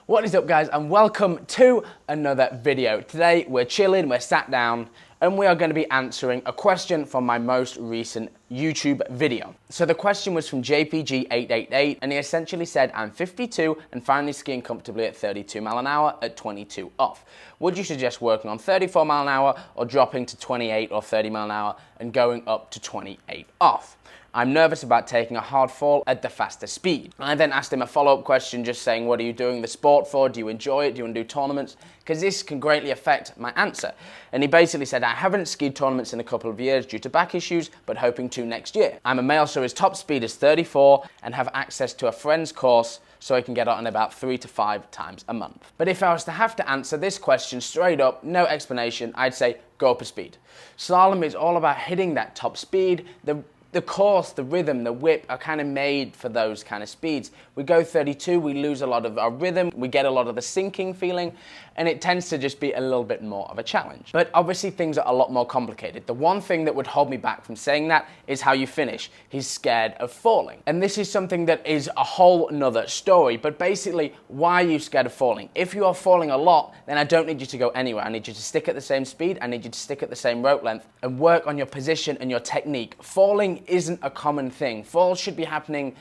What is up, guys, and welcome to another video. Today we're chilling, we're sat down, and we are going to be answering a question from my most recent YouTube video. So the question was from JPG888, and he essentially said, I'm 52 and finally skiing comfortably at 32 mile an hour at 22 off. Would you suggest working on 34 mile an hour or dropping to 28 or 30 mile an hour and going up to 28 off? I'm nervous about taking a hard fall at the faster speed. I then asked him a follow-up question just saying, what are you doing the sport for? Do you enjoy it? Do you want to do tournaments? Because this can greatly affect my answer. And he basically said, I haven't skied tournaments in a couple of years due to back issues, but hoping to next year. I'm a male, so his top speed is 34 and have access to a friend's course so I can get on about 3 to 5 times a month. But if I was to have to answer this question straight up, no explanation, I'd say go up a speed. Slalom is all about hitting that top speed. The course, the rhythm, the whip are kind of made for those kind of speeds. We go 32, we lose a lot of our rhythm, we get a lot of the sinking feeling, and it tends to just be a little bit more of a challenge. But obviously things are a lot more complicated. The one thing that would hold me back from saying that is how you finish. He's scared of falling. And this is something that is a whole nother story, but basically, why are you scared of falling? If you are falling a lot, then I don't need you to go anywhere. I need you to stick at the same speed, I need you to stick at the same rope length, and work on your position and your technique. Falling isn't a common thing. Falls should be happening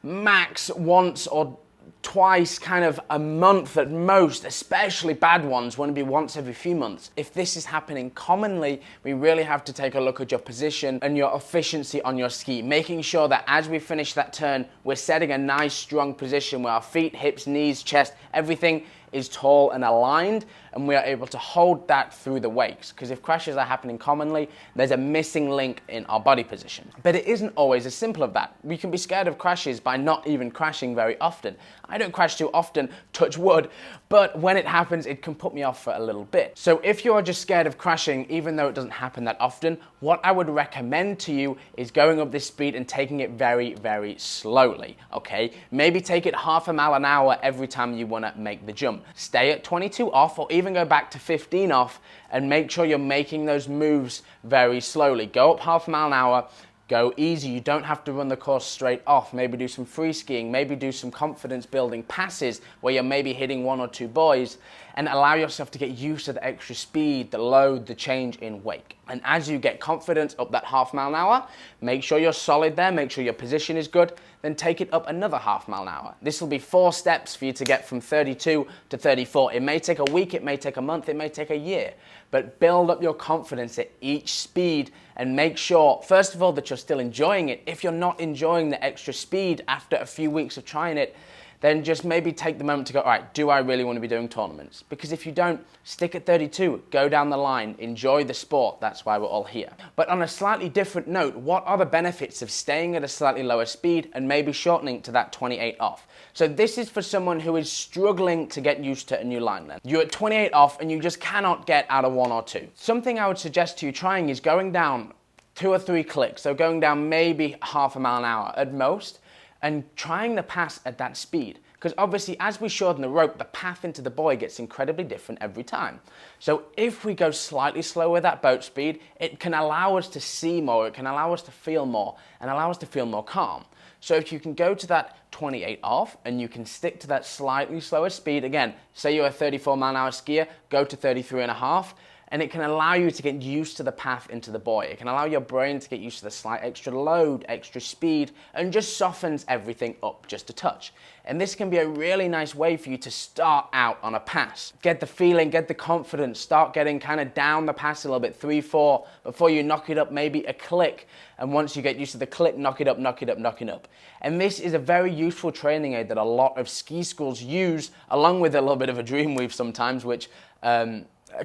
max once or twice kind of a month at most, especially bad ones want to be once every few months. If this is happening commonly, we really have to take a look at your position and your efficiency on your ski, making sure that as we finish that turn, we're setting a nice strong position where our feet, hips, knees, chest, everything is tall and aligned, and we are able to hold that through the wakes. Because if crashes are happening commonly, there's a missing link in our body position. But it isn't always as simple as that. We can be scared of crashes by not even crashing very often. I don't crash too often, touch wood, but when it happens, it can put me off for a little bit. So if you are just scared of crashing, even though it doesn't happen that often, what I would recommend to you is going up this speed and taking it very, very slowly, okay? Maybe take it half a mile an hour every time you wanna make the jump. Stay at 22 off or even go back to 15 off and make sure you're making those moves very slowly. Go up half a mile an hour, go easy. You don't have to run the course straight off. Maybe do some free skiing, maybe do some confidence building passes where you're maybe hitting 1 or 2 buoys, and allow yourself to get used to the extra speed, the load, the change in wake. And as you get confidence up that half mile an hour, make sure you're solid there, make sure your position is good, then take it up another half mile an hour. This will be 4 steps for you to get from 32 to 34. It may take a week, it may take a month, it may take a year, but build up your confidence at each speed and make sure, first of all, that you're still enjoying it. If you're not enjoying the extra speed after a few weeks of trying it, then just maybe take the moment to go, all right, do I really want to be doing tournaments? Because if you don't, stick at 32, go down the line, enjoy the sport. That's why we're all here. But on a slightly different note, what are the benefits of staying at a slightly lower speed and maybe shortening to that 28 off? So this is for someone who is struggling to get used to a new line length. You're at 28 off and you just cannot get out of 1 or 2. Something I would suggest to you trying is going down 2 or 3 clicks. So going down maybe half a mile an hour at most, and trying the pass at that speed. Because obviously as we shorten the rope, the path into the buoy gets incredibly different every time. So if we go slightly slower with that boat speed, it can allow us to see more, it can allow us to feel more, and allow us to feel more calm. So if you can go to that 28 off and you can stick to that slightly slower speed, again, say you're a 34 mile an hour skier, go to 33 and a half, and it can allow you to get used to the path into the buoy. It can allow your brain to get used to the slight extra load, extra speed, and just softens everything up just a touch. And this can be a really nice way for you to start out on a pass. Get the feeling, get the confidence, start getting kind of down the pass a little bit, 3, 4, before you knock it up maybe a click. And once you get used to the click, knock it up, knock it up, knock it up. And this is a very useful training aid that a lot of ski schools use, along with a little bit of a Dreamweave sometimes, which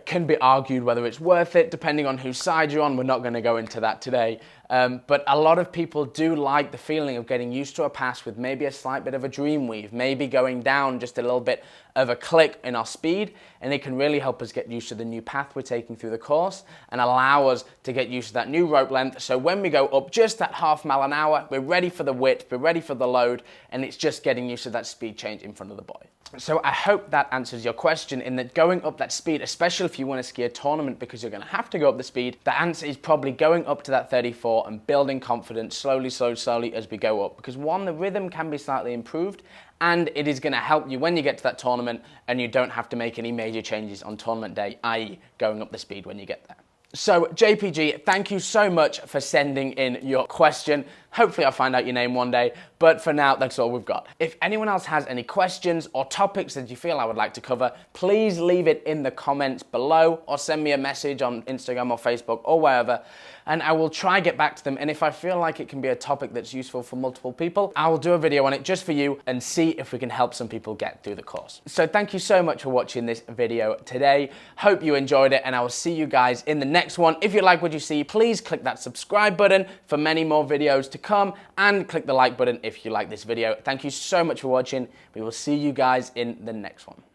can be argued whether it's worth it, depending on whose side you're on. We're not going to go into that today. But a lot of people do like the feeling of getting used to a pass with maybe a slight bit of a Dreamweave, maybe going down just a little bit of a click in our speed, and it can really help us get used to the new path we're taking through the course and allow us to get used to that new rope length. So when we go up just that half mile an hour, we're ready for the width, we're ready for the load, and it's just getting used to that speed change in front of the buoy. So I hope that answers your question in that going up that speed, especially if you want to ski a tournament because you're going to have to go up the speed, the answer is probably going up to that 34 for and building confidence slowly as we go up. Because one, the rhythm can be slightly improved, and it is going to help you when you get to that tournament and you don't have to make any major changes on tournament day, i.e. going up the speed when you get there. So JPG, thank you so much for sending in your question. Hopefully I'll find out your name one day, but for now, that's all we've got. If anyone else has any questions or topics that you feel I would like to cover, please leave it in the comments below or send me a message on Instagram or Facebook or wherever, and I will try get back to them. And if I feel like it can be a topic that's useful for multiple people, I will do a video on it just for you and see if we can help some people get through the course. So thank you so much for watching this video today. Hope you enjoyed it, and I will see you guys in the next one. If you like what you see, please click that subscribe button for many more videos to come, and click the like button if you like this video. Thank you so much for watching. We will see you guys in the next one.